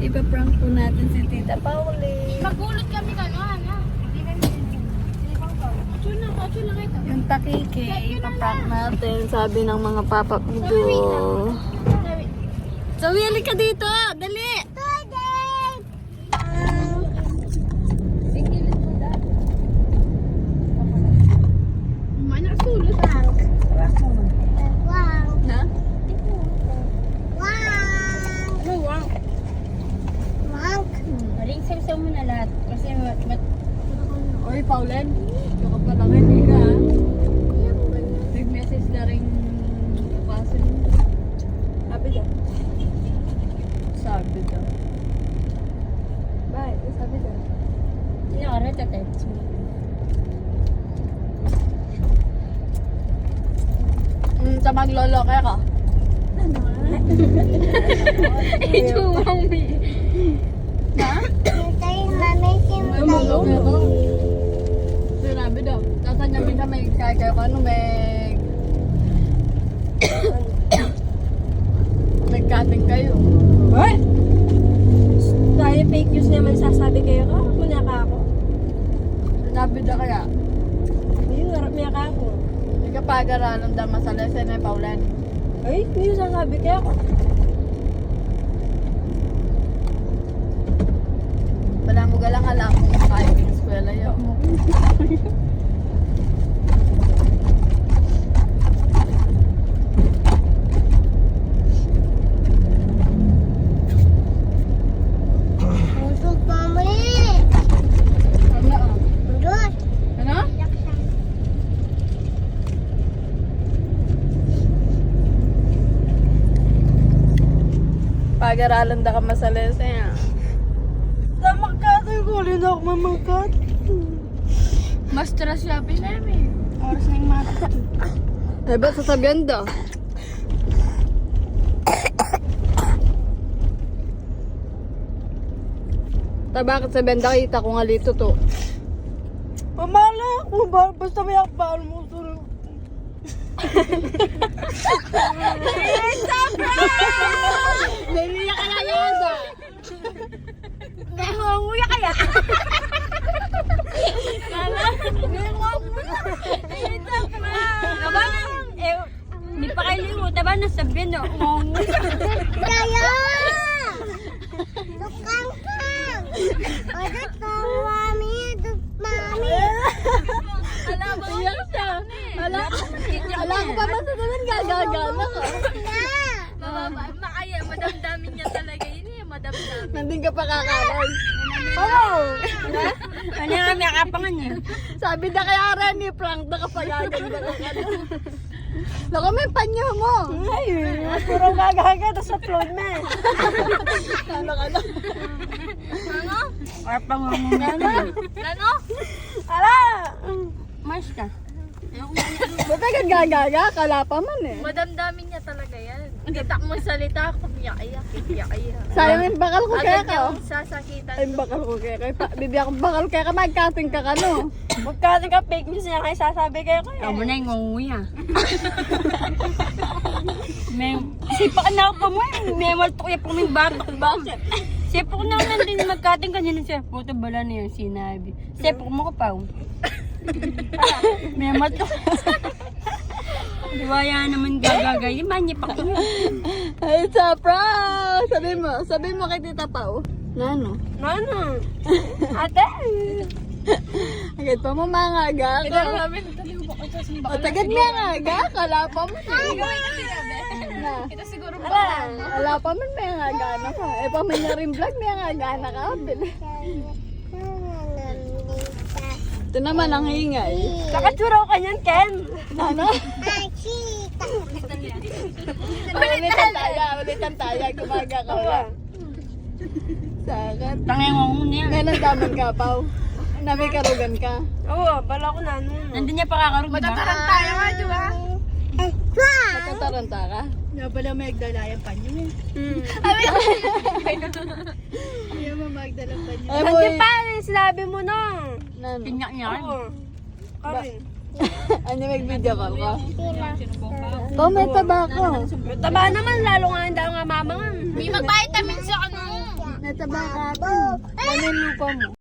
Ipa-prank po natin si Tita Pauli. Magulot kami gano'n, ha? Yung takike, ipa-prank natin. Sabi ng mga papa video. Zoe, halika ka dito! Dali! Ha? Maring sasaw mo na lahat. Kasi Oy, Paulen. Ito ka pala hindi ka. Nag-message na rin kaso. Sabi daw. Sabi daw. Bye. Sabi daw. sinakarat at text mo. Sa maglolo kaya ka? Ituwang mi. Ha? Maglolo kaya ka? Sinabi daw. Tapos niya minsan may kaya kayo ka ano may nag-cutting kayo. What? Tayo fake news naman sasabi kayo ka? Muna ka ako. Sinabi daw kaya. Ayun, harap niya ka ako. Hindi ka pag-aralan daw masalesen na Paulen. Ay, hindi yung sasabi kayo ako. Wala mo galang alam kung kaya ng eskwela yun. Ano? Pag-aralan da ka masalese ya. Namangkat ay kulin ako mamangkat. Mas stress yapi namin. Oras na yung mata. Eh, ba't sasabihan daw? Bakit sabihan daw kita ko nga lito to? Pamala ako ba? Basta may akbal mo. Naliya ka na yata. Nangunguya kaya? Aba, hindi pa kayo lingot. Aba, nasabihin na. Kaya! Tukang kang! Ada kang mami, mami. Iyak siya. Ala ko pa masatunan gagagana ka. Na! Makaya, madamdamin niya talaga yun eh. Madamdamin. Nandun ka pa kakaroon. Oo. Ano nga may akapangan niya? Sabi na kaya rin ni Frank na kapag gaganda ka na. Naku, may panyo mo. Ay, puro gagaga. Tapos upload na. Ano ka na? Akapangan mo na. Ano? Ala! Mars ka. Ba't agad gagaga? Kala pa man eh. Madamdamin niya talaga yan. Kita mo salita, kumiyak-iyak, iyak-iyak. Sayang yung bakal ko kaya Agad ka. yung sasakitan. Ay, bakal ko kaya ka. Bibigyan ko bakal kaya ka. Mag-cutting ka ka no. Magkasi ka fake news niya kayo sasabi kayo kayo. Amo na yung ngunguya. May sipa na ako mo. May malto kaya po may batok. Bakit? Sipa ko na nandun magkating kanina siya. Puto bala na yung sinabi. Sipa ko mo ka pa. May malto. Diwaya naman gagagay. Manya pa ko. Ay, sa proud! Sabi mo kay Tita Pao. Nano? Ano? Ate! Agad pa mo mga aga. O, tagad mo nga aga. Kala pa mo. Kita siguro Ala! Wala pa man may nga gana ka. Eh, pa may nga rin vlog, may nga gana ka. Ito naman ang hingay. Nakatsura ka niyan, Ken! Ano? Chita! Ulitan tayo. Gumaga ka ba? Sakat. Tangay mo niya. Ngayon daman ka, Pao. Nami karugan ka. Oo, bala ko na. Nandun niya pa kakarog. Matatarang tayo nga, di ba? Natataranta ka? Nga pala may nagdalayan pa niyo. Hindi mo magdala pa niya. Hindi pa, sinabi mo na. Nano? Pinyak niya. Oo. Karin. Ano may video call ka? Oh, may tabako. Taba naman, lalo nga hindi nga mama nga. May mag-vitamins sa ano. May sa baka. Ano yung lupa mo?